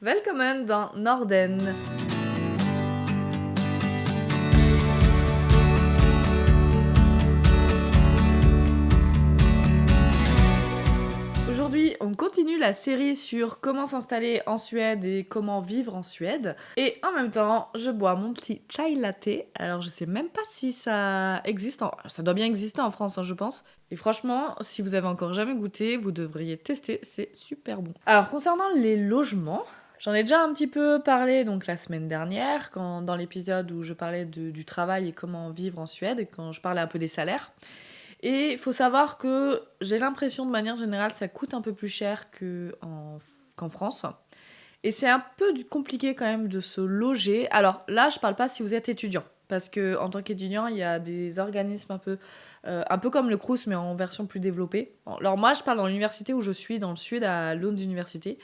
Välkommen dans Norden. Aujourd'hui, on continue la série sur comment s'installer en Suède et comment vivre en Suède. Et en même temps, je bois mon petit chai latte. Alors, je sais même pas si ça existe. Ça doit bien exister en France, hein, je pense. Et franchement, si vous avez encore jamais goûté, vous devriez tester. C'est super bon. Alors, concernant les logements, j'en ai déjà un petit peu parlé donc la semaine dernière, dans l'épisode où je parlais du travail et comment vivre en Suède, et quand je parlais un peu des salaires. Et il faut savoir que j'ai l'impression, de manière générale, ça coûte un peu plus cher qu'en France. Et c'est un peu compliqué quand même de se loger. Alors là, je parle pas si vous êtes étudiant. Parce que en tant qu'étudiant, il y a des organismes un peu comme le Crous, mais en version plus développée. Alors moi, je parle dans l'université où je suis, dans le sud, à Lund Université.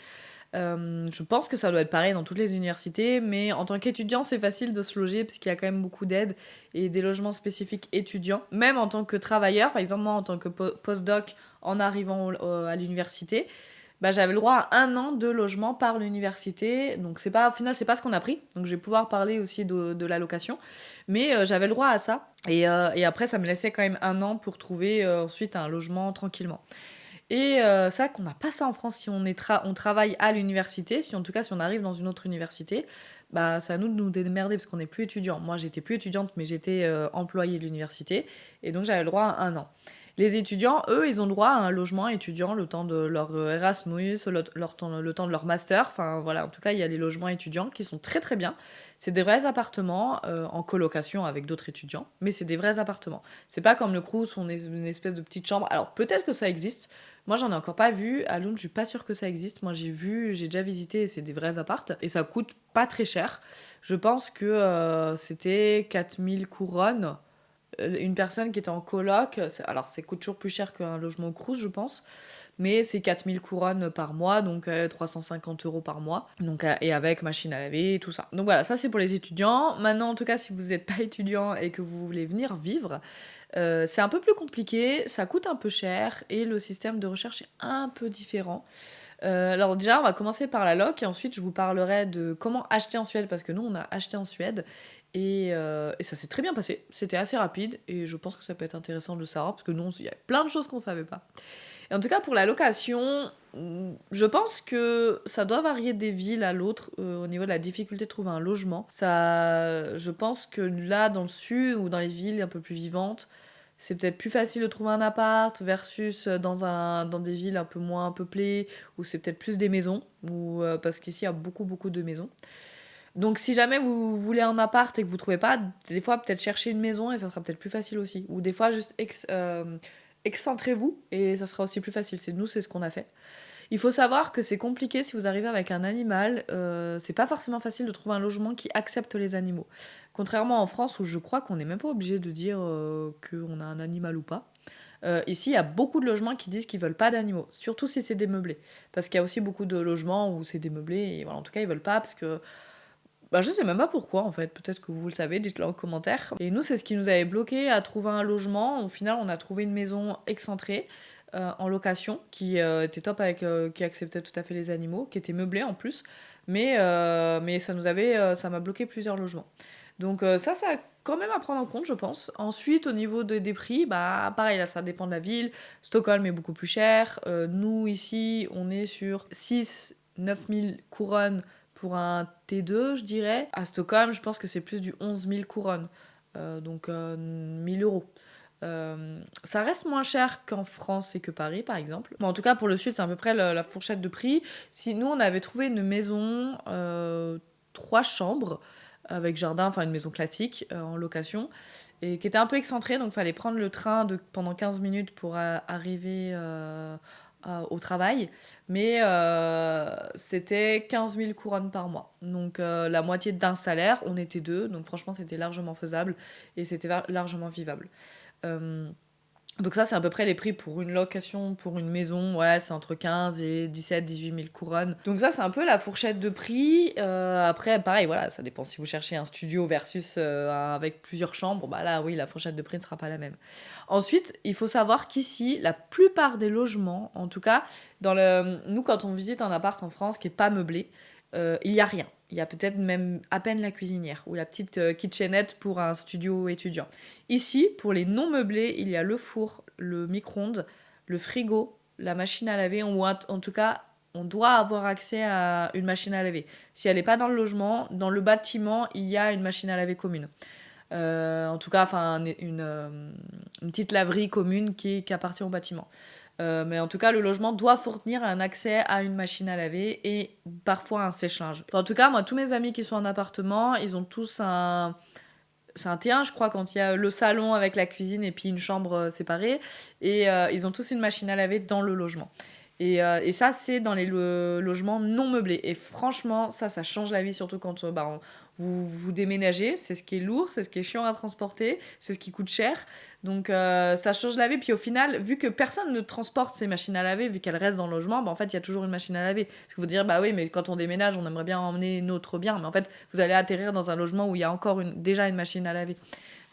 Je pense que ça doit être pareil dans toutes les universités, mais en tant qu'étudiant, c'est facile de se loger parce qu'il y a quand même beaucoup d'aides et des logements spécifiques étudiants. Même en tant que travailleur, par exemple, moi, en tant que postdoc, en arrivant à l'université, bah, j'avais le droit à 1 an de logement par l'université. Donc, au final, c'est pas ce qu'on a pris. Donc, je vais pouvoir parler aussi de l'allocation. Mais j'avais le droit à ça. Et après, ça me laissait quand même 1 an pour trouver ensuite un logement tranquillement. Et c'est vrai qu'on n'a pas ça en France si on travaille à l'université, si en tout cas si on arrive dans une autre université, bah c'est à nous de nous démerder parce qu'on n'est plus étudiant. Moi j'étais plus étudiante mais j'étais employée de l'université et donc j'avais le droit à 1 an. Les étudiants, eux, ils ont le droit à un logement étudiant le temps de leur Erasmus, le temps de leur master. Enfin voilà, en tout cas il y a les logements étudiants qui sont très très bien. C'est des vrais appartements en colocation avec d'autres étudiants, mais c'est des vrais appartements. C'est pas comme le Crous où on est une espèce de petite chambre. Alors peut-être que ça existe. Moi, j'en ai encore pas vu. À Lund, je suis pas sûre que ça existe. Moi, j'ai déjà visité et c'est des vrais appartes. Et ça coûte pas très cher. Je pense que c'était 4000 couronnes. Une personne qui était en coloc, alors ça coûte toujours plus cher qu'un logement au Crous, je pense. Mais c'est 4000 couronnes par mois, donc 350 euros par mois. Donc, et avec machine à laver et tout ça. Donc voilà, ça c'est pour les étudiants. Maintenant, en tout cas, si vous n'êtes pas étudiant et que vous voulez venir vivre, c'est un peu plus compliqué, ça coûte un peu cher et le système de recherche est un peu différent. Alors déjà, on va commencer par la loc et ensuite je vous parlerai de comment acheter en Suède parce que nous, on a acheté en Suède et ça s'est très bien passé. C'était assez rapide et je pense que ça peut être intéressant de le savoir parce que nous, il y a plein de choses qu'on savait pas. Et en tout cas, pour la location, je pense que ça doit varier des villes à l'autre au niveau de la difficulté de trouver un logement. Je pense que là, dans le sud ou dans les villes un peu plus vivantes, c'est peut-être plus facile de trouver un appart versus dans des villes un peu moins peuplées où c'est peut-être plus des maisons, parce qu'ici il y a beaucoup beaucoup de maisons. Donc si jamais vous voulez un appart et que vous trouvez pas, des fois peut-être chercher une maison et ça sera peut-être plus facile aussi. Ou des fois juste excentrez-vous et ça sera aussi plus facile. C'est ce qu'on a fait. Il faut savoir que c'est compliqué si vous arrivez avec un animal. C'est pas forcément facile de trouver un logement qui accepte les animaux. Contrairement en France où je crois qu'on n'est même pas obligé de dire qu'on a un animal ou pas. Ici, il y a beaucoup de logements qui disent qu'ils veulent pas d'animaux, surtout si c'est des meublés. Parce qu'il y a aussi beaucoup de logements où c'est des meublés et voilà, en tout cas, ils veulent pas parce que bah, je sais même pas pourquoi en fait, peut-être que vous le savez, dites-le en commentaire. Et nous, c'est ce qui nous avait bloqué à trouver un logement. Au final, on a trouvé une maison excentrée en location qui était top qui acceptait tout à fait les animaux, qui était meublée en plus. Mais ça m'a bloqué plusieurs logements. Donc ça a quand même à prendre en compte, je pense. Ensuite, au niveau des prix, bah pareil, là, ça dépend de la ville. Stockholm est beaucoup plus cher. Nous, ici, on est sur 6 9 000 couronnes pour un T2, je dirais. À Stockholm, je pense que c'est plus du 11 000 couronnes, donc 1000 euros. Ça reste moins cher qu'en France et que Paris, par exemple. Bon, en tout cas, pour le sud, c'est à peu près la fourchette de prix. Si nous, on avait trouvé une maison, 3 chambres, avec jardin, enfin une maison classique, en location, et qui était un peu excentrée, donc il fallait prendre le train pendant 15 minutes pour arriver au travail. Mais c'était 15 000 couronnes par mois. Donc la moitié d'un salaire, on était deux, donc franchement c'était largement faisable et c'était largement vivable. Euh, donc ça, c'est à peu près les prix pour une location, pour une maison. Ouais, c'est entre 15 et 17 18 000 couronnes. Donc ça, c'est un peu la fourchette de prix. Après, pareil, voilà, ça dépend si vous cherchez un studio versus avec plusieurs chambres. Bah là, oui, la fourchette de prix ne sera pas la même. Ensuite, il faut savoir qu'ici, la plupart des logements, en tout cas, nous, quand on visite un appart en France qui est pas meublé, il y a rien. Il y a peut-être même à peine la cuisinière ou la petite kitchenette pour un studio étudiant. Ici, pour les non meublés, il y a le four, le micro-ondes, le frigo, la machine à laver, ou en tout cas, on doit avoir accès à une machine à laver. Si elle n'est pas dans le logement, dans le bâtiment, il y a une machine à laver commune. En tout cas, une petite laverie commune qui appartient au bâtiment. Mais en tout cas, le logement doit fournir un accès à une machine à laver et parfois un sèche-linge. Enfin, en tout cas, moi, tous mes amis qui sont en appartement, ils ont tous un... C'est un T1, je crois, quand il y a le salon avec la cuisine et puis une chambre séparée. Et ils ont tous une machine à laver dans le logement. Et ça, c'est dans les logements non meublés. Et franchement, ça change la vie, surtout quand vous déménagez. C'est ce qui est lourd, c'est ce qui est chiant à transporter, c'est ce qui coûte cher. Donc ça change la vie. Puis au final, vu que personne ne transporte ces machines à laver, vu qu'elles restent dans le logement, en fait, il y a toujours une machine à laver. Parce que vous dire, bah oui, mais quand on déménage, on aimerait bien emmener notre bien. Mais en fait, vous allez atterrir dans un logement où il y a encore déjà une machine à laver.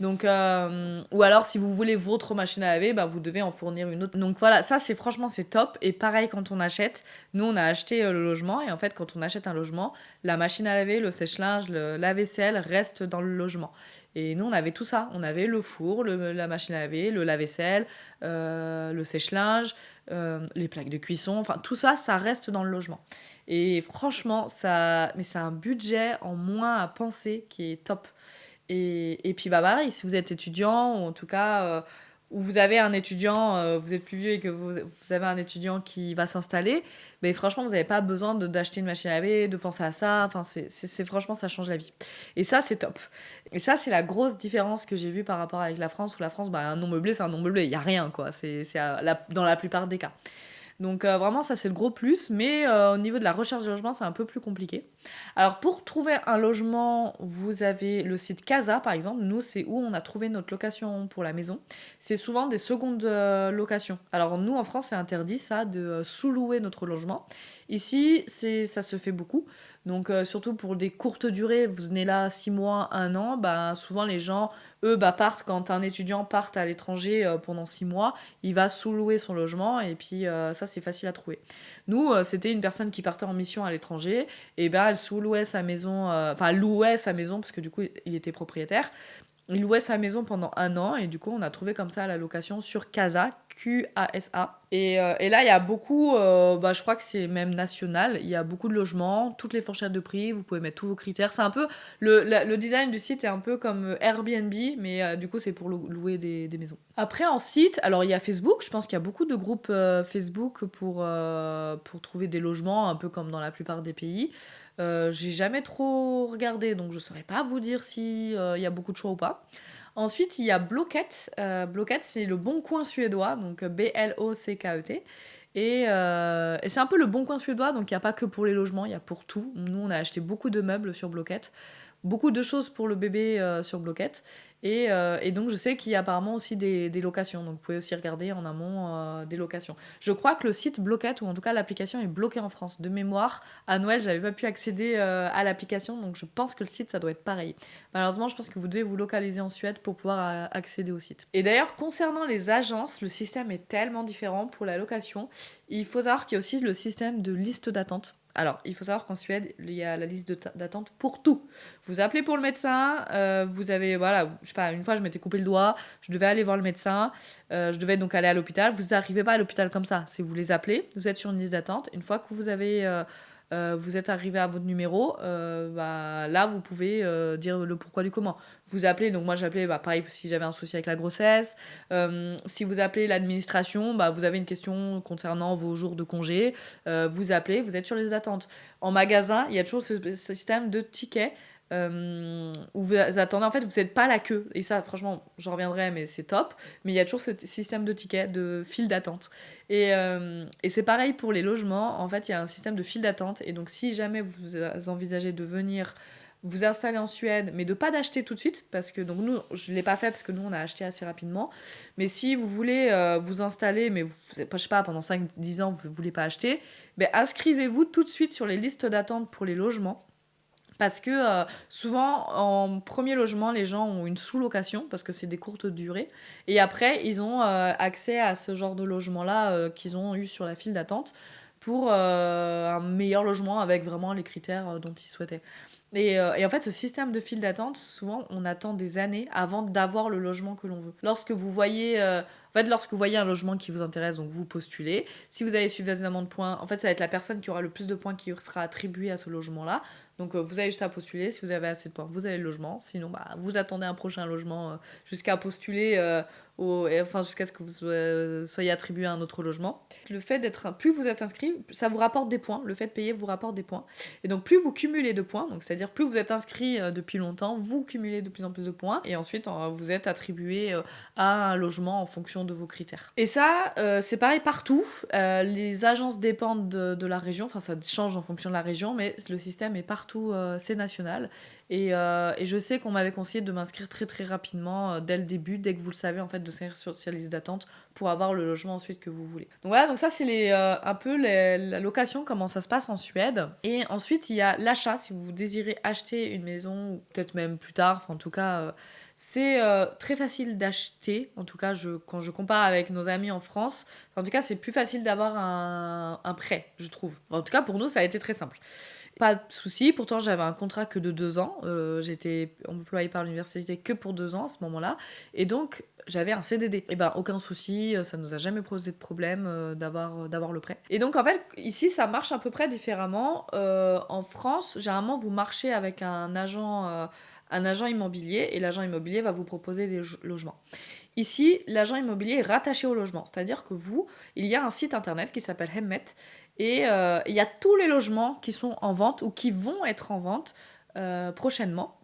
Donc, ou alors, si vous voulez votre machine à laver, bah, vous devez en fournir une autre. Donc voilà, ça, franchement, c'est top. Et pareil, quand on achète, nous, on a acheté le logement. Et en fait, quand on achète un logement, la machine à laver, le sèche-linge, la vaisselle restent dans le logement. Et nous, on avait tout ça. On avait le four, la machine à laver, le lave-vaisselle, le sèche-linge, les plaques de cuisson. Enfin, tout ça, ça reste dans le logement. Et franchement, mais c'est un budget en moins à penser qui est top. Et puis, bah, pareil, si vous êtes étudiant, ou en tout cas, ou vous avez un étudiant, vous êtes plus vieux et que vous avez un étudiant qui va s'installer, mais franchement, vous n'avez pas besoin d'acheter une machine à laver, de penser à ça. Enfin, franchement, ça change la vie. Et ça, c'est top. Et ça, c'est la grosse différence que j'ai vue par rapport avec la France, où la France, bah, un non meublé, c'est un non meublé. Il n'y a rien, quoi. Dans la plupart des cas. Donc vraiment, ça c'est le gros plus, mais au niveau de la recherche de logement, c'est un peu plus compliqué. Alors pour trouver un logement, vous avez le site Casa par exemple. Nous, c'est où on a trouvé notre location pour la maison. C'est souvent des secondes locations. Alors nous, en France, c'est interdit ça de sous-louer notre logement. Ici, ça se fait beaucoup. Donc surtout pour des courtes durées, vous venez là 6 mois, 1 an, bah, souvent les gens, eux, bah, partent, quand un étudiant part à l'étranger pendant 6 mois, il va sous-louer son logement et puis ça, c'est facile à trouver. Nous, c'était une personne qui partait en mission à l'étranger et ben elle sous-louait sa maison, enfin louait sa maison parce que du coup, il était propriétaire. Il louait sa maison pendant 1 an et du coup, on a trouvé comme ça la location sur Casa, Qasa. Et là, il y a beaucoup, je crois que c'est même national, il y a beaucoup de logements, toutes les fourchettes de prix, vous pouvez mettre tous vos critères. C'est un peu, le design du site est un peu comme Airbnb, mais du coup, c'est pour louer des maisons. Après, en site, alors il y a Facebook, je pense qu'il y a beaucoup de groupes Facebook pour trouver des logements, un peu comme dans la plupart des pays. J'ai jamais trop regardé, donc je saurais pas vous dire si y a beaucoup de choix ou pas. Ensuite, il y a Blocket. Blocket, c'est le bon coin suédois, donc Blocket. Et c'est un peu le bon coin suédois, donc il n'y a pas que pour les logements, il y a pour tout. Nous, on a acheté beaucoup de meubles sur Blocket, beaucoup de choses pour le bébé sur Blocket. Et donc, je sais qu'il y a apparemment aussi des locations. Donc, vous pouvez aussi regarder en amont des locations. Je crois que le site Blocket, ou en tout cas l'application, est bloquée en France. De mémoire, à Noël, j'avais pas pu accéder à l'application. Donc, je pense que le site, ça doit être pareil. Malheureusement, je pense que vous devez vous localiser en Suède pour pouvoir accéder au site. Et d'ailleurs, concernant les agences, le système est tellement différent pour la location. Il faut savoir qu'il y a aussi le système de liste d'attente. Alors, il faut savoir qu'en Suède, il y a la liste d'attente pour tout. Vous appelez pour le médecin, vous avez, voilà, je sais pas, une fois je m'étais coupé le doigt, je devais aller voir le médecin, je devais donc aller à l'hôpital. Vous n'arrivez pas à l'hôpital comme ça, c'est vous les appelez, vous êtes sur une liste d'attente. Une fois que vous êtes arrivé à votre numéro, là vous pouvez dire le pourquoi du comment. Vous appelez, donc moi j'appelais, pareil si j'avais un souci avec la grossesse. Si vous appelez l'administration, vous avez une question concernant vos jours de congé, vous appelez, vous êtes sur les attentes. En magasin, il y a toujours ce système de tickets où vous attendez, en fait vous n'êtes pas à la queue, et ça franchement j'en reviendrai mais c'est top, mais il y a toujours ce système de tickets, de file d'attente, et c'est pareil pour les logements. En fait il y a un système de file d'attente, et donc si jamais vous envisagez de venir vous installer en Suède, mais de pas d'acheter tout de suite, parce que donc nous je l'ai pas fait parce que nous on a acheté assez rapidement, mais si vous voulez vous installer, mais vous, je sais pas, pendant 5-10 ans vous voulez pas acheter, inscrivez-vous tout de suite sur les listes d'attente pour les logements. Parce que souvent, en premier logement, les gens ont une sous-location, parce que c'est des courtes durées. Et après, ils ont accès à ce genre de logement-là qu'ils ont eu sur la file d'attente. pour un meilleur logement avec vraiment les critères dont ils souhaitaient. Et en fait, ce système de file d'attente, souvent, on attend des années avant d'avoir le logement que l'on veut. Lorsque vous voyez un logement qui vous intéresse, donc vous postulez. Si vous avez suffisamment de points, en fait, ça va être la personne qui aura le plus de points qui sera attribuée à ce logement-là. Donc, vous avez juste à postuler. Si vous avez assez de points, vous avez le logement. Sinon, vous attendez un prochain logement jusqu'à postuler jusqu'à ce que vous soyez attribué à un autre logement. Le fait plus vous êtes inscrit, ça vous rapporte des points. Le fait de payer vous rapporte des points. Et donc, plus vous cumulez de points, donc c'est-à-dire plus vous êtes inscrit depuis longtemps, vous cumulez de plus en plus de points. Et ensuite, vous êtes attribué à un logement en fonction de vos critères. Et ça, c'est pareil partout. Les agences dépendent de la région. Enfin, ça change en fonction de la région, mais le système est partout, c'est national. Et je sais qu'on m'avait conseillé de m'inscrire très très rapidement dès le début, dès que vous le savez, en fait, de s'inscrire sur la liste d'attente pour avoir le logement ensuite que vous voulez. Donc voilà, donc ça c'est un peu la location, comment ça se passe en Suède. Et ensuite il y a l'achat, si vous désirez acheter une maison, ou peut-être même plus tard, enfin, en tout cas c'est très facile d'acheter. En tout cas, quand je compare avec nos amis en France, en tout cas c'est plus facile d'avoir un prêt, je trouve. En tout cas pour nous ça a été très simple. Pas de souci, pourtant j'avais un contrat que de 2 ans. J'étais employée par l'université que pour 2 ans à ce moment-là. Et donc j'avais un CDD. Et ben aucun souci, ça nous a jamais posé de problème d'avoir le prêt. Et donc en fait, ici ça marche à peu près différemment. En France, généralement vous marchez avec un agent immobilier et l'agent immobilier va vous proposer des logements. Ici, l'agent immobilier est rattaché au logement, c'est-à-dire que il y a un site internet qui s'appelle Hemmet et il y a tous les logements qui sont en vente ou qui vont être en vente prochainement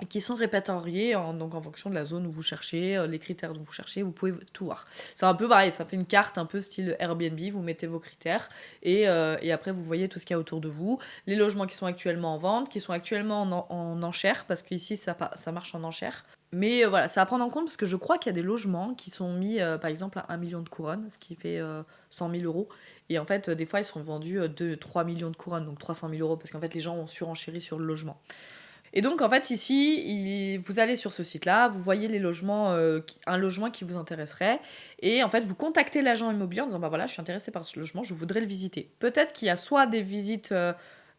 et qui sont répertoriés donc en fonction de la zone où vous cherchez, les critères dont vous cherchez, vous pouvez tout voir. C'est un peu pareil, ça fait une carte un peu style Airbnb, vous mettez vos critères et après vous voyez tout ce qu'il y a autour de vous, les logements qui sont actuellement en vente, qui sont actuellement en enchère, parce qu'ici ça marche en enchère. Mais voilà, ça à prendre en compte parce que je crois qu'il y a des logements qui sont mis par exemple à 1 million de couronnes, ce qui fait 100 000 euros. Et en fait, des fois, ils sont vendus 3 millions de couronnes, donc 300 000 euros, parce qu'en fait, les gens ont surenchéri sur le logement. Et donc, en fait, ici, vous allez sur ce site-là, vous voyez les logements, un logement qui vous intéresserait, et en fait, vous contactez l'agent immobilier en disant, bah voilà, je suis intéressée par ce logement, je voudrais le visiter. Peut-être qu'il y a soit des visites,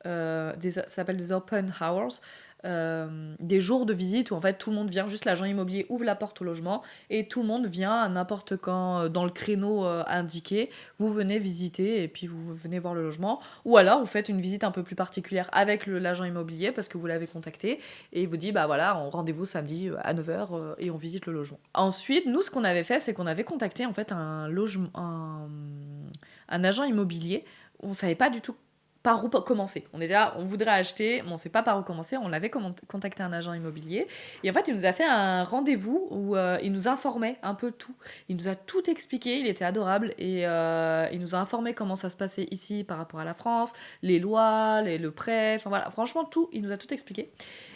ça s'appelle des open hours, des jours de visite où en fait tout le monde vient, juste l'agent immobilier ouvre la porte au logement et tout le monde vient à n'importe quand dans le créneau indiqué, vous venez visiter et puis vous venez voir le logement, ou alors vous faites une visite un peu plus particulière avec l'agent immobilier parce que vous l'avez contacté et il vous dit bah voilà, on rendez-vous samedi à 9h et on visite le logement. Ensuite, nous ce qu'on avait fait, c'est qu'on avait contacté en fait un agent immobilier. On savait pas du tout par où commencer. On était là, on voudrait acheter, mais on ne sait pas par où commencer. On avait contacté un agent immobilier. Et en fait, il nous a fait un rendez-vous où il nous informait un peu tout. Il nous a tout expliqué, il était adorable. Et il nous a informé comment ça se passait ici par rapport à la France, les lois, le prêt, enfin voilà, franchement tout, il nous a tout expliqué.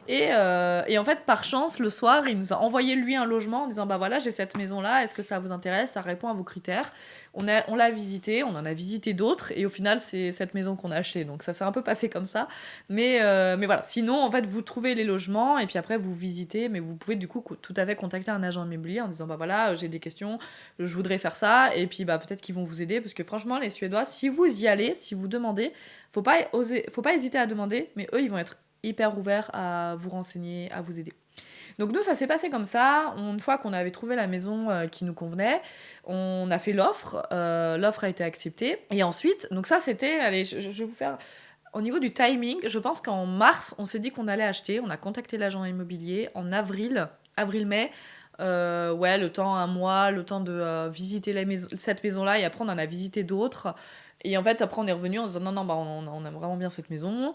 Et en fait, par chance, le soir, il nous a envoyé lui un logement en disant bah voilà, j'ai cette maison-là, est-ce que ça vous intéresse? Ça répond à vos critères. On l'a visité, on en a visité d'autres, et au final, c'est cette maison qu'on a achetée. Donc ça s'est un peu passé comme ça. Mais voilà, sinon, en fait, vous trouvez les logements, et puis après, vous visitez, mais vous pouvez du coup tout à fait contacter un agent immobilier en disant, bah voilà, j'ai des questions, je voudrais faire ça, et puis bah peut-être qu'ils vont vous aider, parce que franchement, les Suédois, si vous y allez, si vous demandez, faut pas hésiter à demander, mais eux, ils vont être hyper ouverts à vous renseigner, à vous aider. Donc nous, ça s'est passé comme ça. Une fois qu'on avait trouvé la maison qui nous convenait, on a fait l'offre. L'offre a été acceptée. Et ensuite, donc ça c'était, allez, je vais vous faire... Au niveau du timing, je pense qu'en mars, on s'est dit qu'on allait acheter. On a contacté l'agent immobilier. En avril-mai, ouais, le temps, un mois, le temps de visiter cette maison-là. Et après, on en a visité d'autres. Et en fait, après, on est revenu en se disant non, bah, on aime vraiment bien cette maison.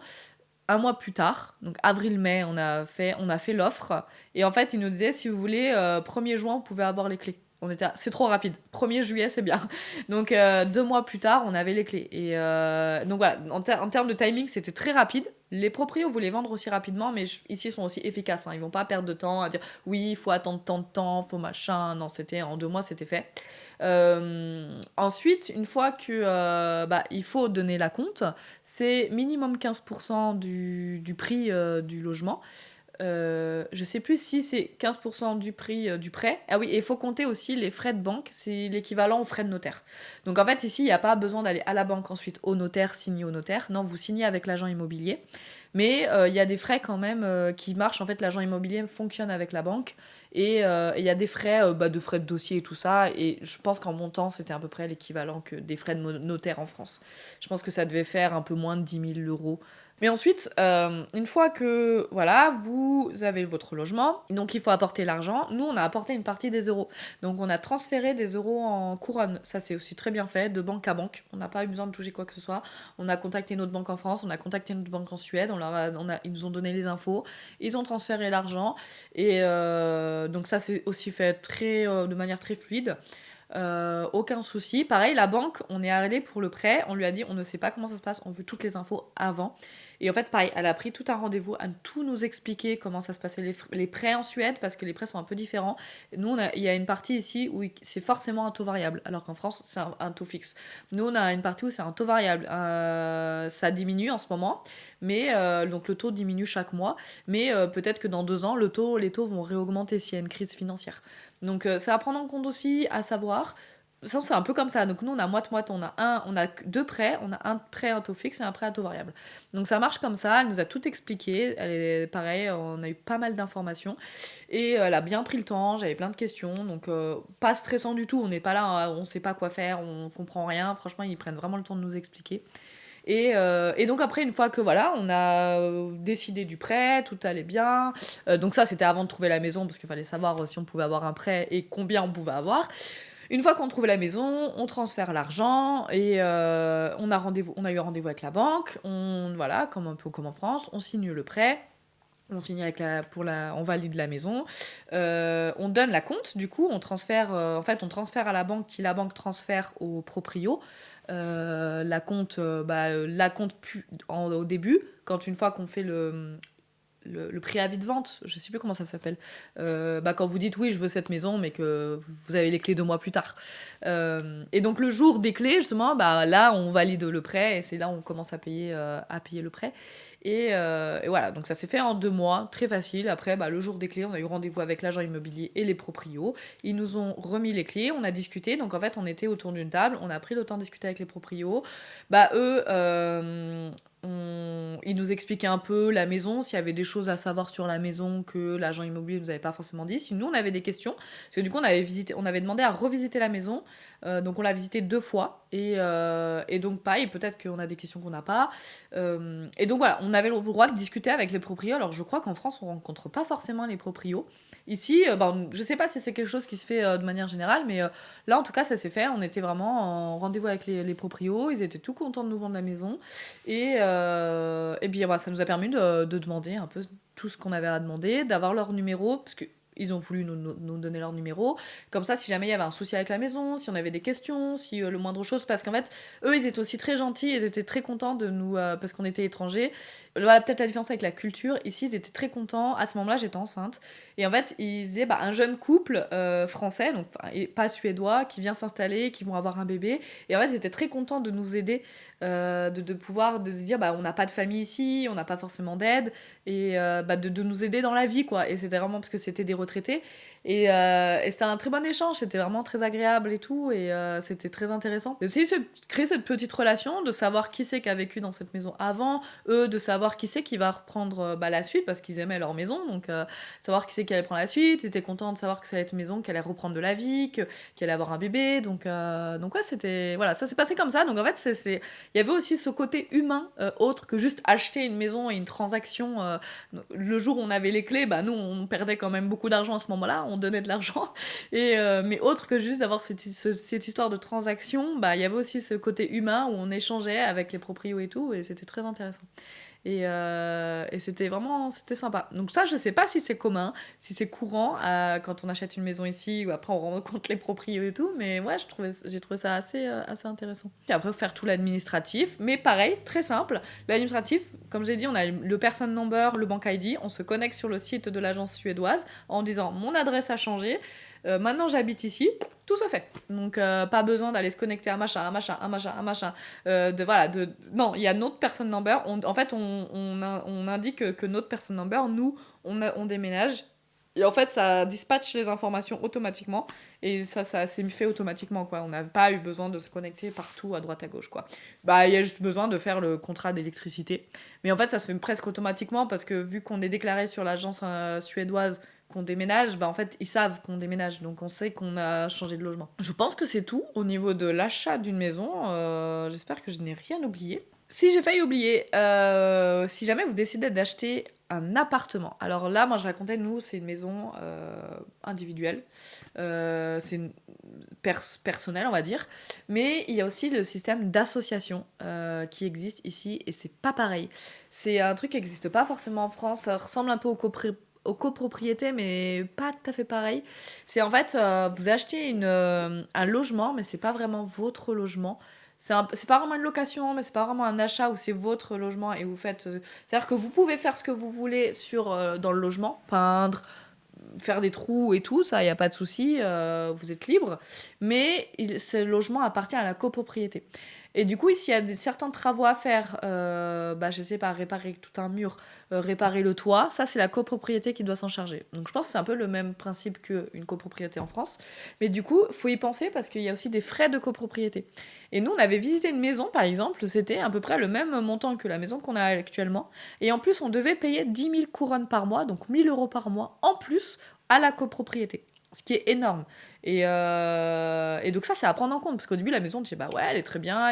Un mois plus tard, donc avril-mai, on a fait l'offre. Et en fait, il nous disait, si vous voulez, 1er juin, vous pouvez avoir les clés. C'est trop rapide. 1er juillet, c'est bien. Donc, 2 mois plus tard, on avait les clés. Et donc voilà, en termes de timing, c'était très rapide. Les proprios voulaient vendre aussi rapidement, mais ici, ils sont aussi efficaces. Hein. Ils vont pas perdre de temps à dire, oui, il faut attendre tant de temps, faut machin. Non, c'était en 2 mois, c'était fait. Ensuite, une fois que il faut donner la compte, c'est minimum 15% du prix du logement. Je sais plus si c'est 15% du prix du prêt. Ah oui, et il faut compter aussi les frais de banque, c'est l'équivalent aux frais de notaire. Donc en fait, ici, il n'y a pas besoin d'aller à la banque ensuite au notaire, signer au notaire. Non, vous signez avec l'agent immobilier. Mais il y a des frais quand même qui marchent. En fait, l'agent immobilier fonctionne avec la banque. Et il y a des frais, de frais de dossier et tout ça. Et je pense qu'en montant, c'était à peu près l'équivalent que des frais de notaire en France. Je pense que ça devait faire un peu moins de 10 000 euros. Mais ensuite, une fois que voilà, vous avez votre logement, donc il faut apporter l'argent. Nous, on a apporté une partie des euros. Donc on a transféré des euros en couronne. Ça, c'est aussi très bien fait, de banque à banque. On n'a pas eu besoin de toucher quoi que ce soit. On a contacté notre banque en France, on a contacté notre banque en Suède. Ils nous ont donné les infos. Ils ont transféré l'argent. Et donc ça, c'est aussi fait de manière très fluide. Aucun souci. Pareil, la banque, on est allé pour le prêt, on lui a dit on ne sait pas comment ça se passe, on veut toutes les infos avant. Et en fait, pareil, elle a pris tout un rendez-vous à tout nous expliquer comment ça se passait les prêts en Suède, parce que les prêts sont un peu différents. Nous, il y a une partie ici où c'est forcément un taux variable, alors qu'en France, c'est un taux fixe. Nous, on a une partie où c'est un taux variable. Ça diminue en ce moment, mais donc le taux diminue chaque mois, mais peut-être que dans 2 ans, les taux vont réaugmenter s'il y a une crise financière. Donc c'est à prendre en compte aussi, à savoir. Ça, c'est un peu comme ça. Donc nous, on a moite-moite. On a 2 prêts. On a un prêt à taux fixe et un prêt à taux variable. Donc ça marche comme ça. Elle nous a tout expliqué. Elle est pareil. On a eu pas mal d'informations. Et elle a bien pris le temps. J'avais plein de questions. Donc pas stressant du tout. On n'est pas là. Hein, on sait pas quoi faire. On comprend rien. Franchement, ils prennent vraiment le temps de nous expliquer. Et donc après, une fois que voilà, on a décidé du prêt, tout allait bien. Donc ça, c'était avant de trouver la maison, parce qu'il fallait savoir si on pouvait avoir un prêt et combien on pouvait avoir. Une fois qu'on trouve la maison, on transfère l'argent et on a eu rendez-vous avec la banque. Voilà, un peu comme en France, on signe le prêt. On signe on valide la maison. On donne la compte, du coup, on transfère à la banque, qui la banque transfère au proprio. La compte au début, une fois qu'on fait le préavis de vente, je sais plus comment ça s'appelle. Quand vous dites oui, je veux cette maison, mais que vous avez les clés 2 mois plus tard. Et donc le jour des clés, justement, là on valide le prêt et c'est là où on commence à payer le prêt. Et voilà, donc ça s'est fait en 2 mois, très facile. Après, le jour des clés, on a eu rendez-vous avec l'agent immobilier et les proprios. Ils nous ont remis les clés, on a discuté. Donc en fait, on était autour d'une table, on a pris le temps de discuter avec les proprios. Eux, ils nous expliquaient un peu la maison, s'il y avait des choses à savoir sur la maison que l'agent immobilier nous avait pas forcément dit. Si nous, on avait des questions, parce que du coup, on avait demandé à revisiter la maison. Donc on l'a visité 2 fois. Et donc pareil, peut-être qu'on a des questions qu'on n'a pas. Et donc voilà, on avait le droit de discuter avec les proprios. Alors je crois qu'en France, on rencontre pas forcément les proprios. Ici, je sais pas si c'est quelque chose qui se fait de manière générale, mais là en tout cas, ça s'est fait. On était vraiment en rendez-vous avec les proprios. Ils étaient tout contents de nous vendre la maison. Et puis ça nous a permis de demander un peu tout ce qu'on avait à demander, d'avoir leur numéro, parce que ils ont voulu nous donner leur numéro. Comme ça, si jamais il y avait un souci avec la maison, si on avait des questions, si le moindre chose... Parce qu'en fait, eux, ils étaient aussi très gentils, ils étaient très contents de nous... parce qu'on était étrangers. Voilà, peut-être la différence avec la culture. Ici, ils étaient très contents. À ce moment-là, j'étais enceinte. Et en fait, ils disaient, un jeune couple français, donc et pas suédois, qui vient s'installer, qui vont avoir un bébé. Et en fait, ils étaient très contents de nous aider, de pouvoir se dire, on n'a pas de famille ici, on n'a pas forcément d'aide, et de nous aider dans la vie, quoi. Et c'était vraiment parce que c'était des retraités. Et c'était un très bon échange, c'était vraiment très agréable et tout, et c'était très intéressant. Et aussi, créer cette petite relation, de savoir qui c'est qui a vécu dans cette maison avant, eux, de savoir qui c'est qui va reprendre la suite, parce qu'ils aimaient leur maison, donc savoir qui c'est qui allait prendre la suite, ils étaient contents de savoir que ça allait être une maison, qu'elle allait reprendre de la vie, qu'elle allait avoir un bébé, donc ouais, c'était... Voilà, ça s'est passé comme ça, donc en fait, il y avait aussi ce côté humain, autre que juste acheter une maison et une transaction. Le jour où on avait les clés, nous, on perdait quand même beaucoup d'argent à ce moment-là, on donnait de l'argent, mais autre que juste d'avoir cette histoire de transaction, il y avait aussi ce côté humain où on échangeait avec les proprios et tout, et c'était très intéressant. Et c'était sympa. Donc ça, je sais pas si c'est commun, si c'est courant quand on achète une maison ici, ou après on rencontre les proprios et tout, mais ouais, j'ai trouvé ça assez intéressant. Et après, faire tout l'administratif, mais pareil, très simple. L'administratif, comme j'ai dit, on a le person number, le bank ID, on se connecte sur le site de l'agence suédoise en disant mon adresse a changé, Maintenant j'habite ici, tout se fait. Donc pas besoin d'aller se connecter à un machin. Non, il y a notre person number. En fait, on indique que notre person number, nous, on déménage. Et en fait, ça dispatche les informations automatiquement. Et ça s'est fait automatiquement, quoi. On n'a pas eu besoin de se connecter partout, à droite, à gauche, quoi. Bah, il y a juste besoin de faire le contrat d'électricité. Mais en fait, ça se fait presque automatiquement parce que vu qu'on est déclaré sur l'agence suédoise qu'on déménage, bah en fait, ils savent qu'on déménage. Donc, on sait qu'on a changé de logement. Je pense que c'est tout au niveau de l'achat d'une maison. J'espère que je n'ai rien oublié. Si j'ai failli oublier, si jamais vous décidez d'acheter un appartement. Alors là, moi, je racontais, nous, c'est une maison individuelle. C'est une personnelle, on va dire. Mais il y a aussi le système d'association qui existe ici et c'est pas pareil. C'est un truc qui n'existe pas forcément en France. Ça ressemble un peu aux copropriétés, mais pas tout à fait pareil. C'est en fait, vous achetez un logement, mais c'est pas vraiment votre logement. C'est pas vraiment une location, mais c'est pas vraiment un achat où c'est votre logement et vous faites. C'est-à-dire que vous pouvez faire ce que vous voulez dans le logement, peindre, faire des trous et tout, ça, il n'y a pas de souci, vous êtes libre. Mais ce logement appartient à la copropriété. Et du coup, s'il y a certains travaux à faire, je sais pas, réparer tout un mur, réparer le toit, ça, c'est la copropriété qui doit s'en charger. Donc, je pense que c'est un peu le même principe qu'une copropriété en France. Mais du coup, il faut y penser parce qu'il y a aussi des frais de copropriété. Et nous, on avait visité une maison, par exemple, c'était à peu près le même montant que la maison qu'on a actuellement. Et en plus, on devait payer 10 000 couronnes par mois, donc 1 000 euros par mois, en plus, à la copropriété. Ce qui est énorme. Et donc ça, c'est à prendre en compte. Parce qu'au début, la maison, on dit, bah ouais, elle est très bien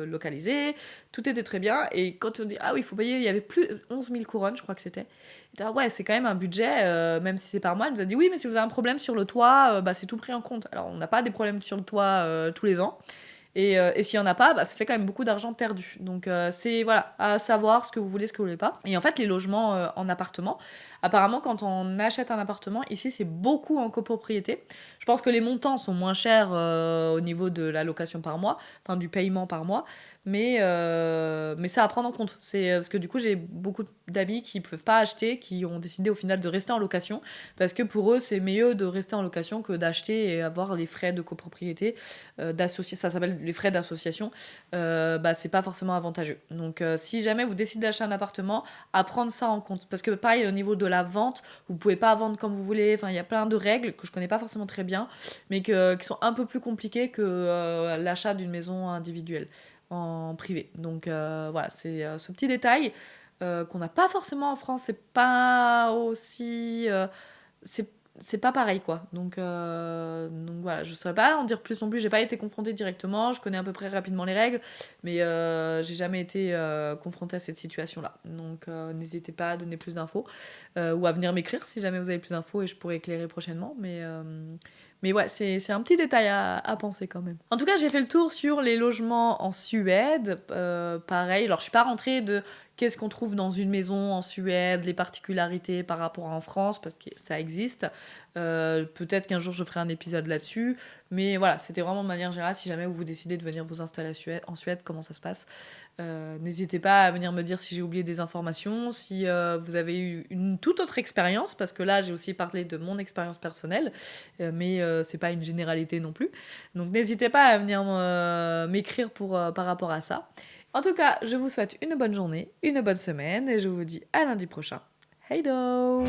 localisée, tout était très bien. Et quand on dit, ah oui, il faut payer, il y avait plus 11 000 couronnes, je crois que c'était. Et dit, ah ouais, c'est quand même un budget, même si c'est par mois. Elle nous a dit, oui, mais si vous avez un problème sur le toit, c'est tout pris en compte. Alors, on n'a pas des problèmes sur le toit tous les ans. Et s'il n'y en a pas, ça fait quand même beaucoup d'argent perdu. Donc c'est voilà, à savoir ce que vous voulez, ce que vous voulez pas. Et en fait, les logements en appartement, apparemment, quand on achète un appartement, ici, c'est beaucoup en copropriété. Je pense que les montants sont moins chers au niveau de la location par mois, enfin du paiement par mois. Mais ça à prendre en compte. Parce que du coup, j'ai beaucoup d'amis qui ne peuvent pas acheter, qui ont décidé au final de rester en location. Parce que pour eux, c'est mieux de rester en location que d'acheter et avoir les frais de copropriété. Ça s'appelle les frais d'association. C'est pas forcément avantageux. Donc, si jamais vous décidez d'acheter un appartement, à prendre ça en compte. Parce que pareil, au niveau de la vente, vous pouvez pas vendre comme vous voulez. Enfin, il y a plein de règles que je connais pas forcément très bien, mais qui sont un peu plus compliquées que l'achat d'une maison individuelle en privé. Donc voilà, c'est ce petit détail qu'on n'a pas forcément en France. C'est pas aussi... c'est pas pareil, quoi. Donc voilà, je saurais pas en dire plus non plus. J'ai pas été confrontée directement. Je connais à peu près rapidement les règles, mais j'ai jamais été confrontée à cette situation-là. Donc n'hésitez pas à donner plus d'infos ou à venir m'écrire si jamais vous avez plus d'infos et je pourrai éclairer prochainement. Mais ouais, c'est un petit détail à penser quand même. En tout cas, j'ai fait le tour sur les logements en Suède. Pareil, alors je suis pas rentrée de qu'est-ce qu'on trouve dans une maison en Suède, les particularités par rapport à en France, parce que ça existe. Peut-être qu'un jour je ferai un épisode là-dessus. Mais voilà, c'était vraiment de manière générale, si jamais vous décidez de venir vous installer en Suède, comment ça se passe. N'hésitez pas à venir me dire si j'ai oublié des informations, si vous avez eu une toute autre expérience, parce que là j'ai aussi parlé de mon expérience personnelle, mais c'est pas une généralité non plus. Donc n'hésitez pas à venir m'écrire par rapport à ça. En tout cas, je vous souhaite une bonne journée, une bonne semaine, et je vous dis à lundi prochain. Hey do!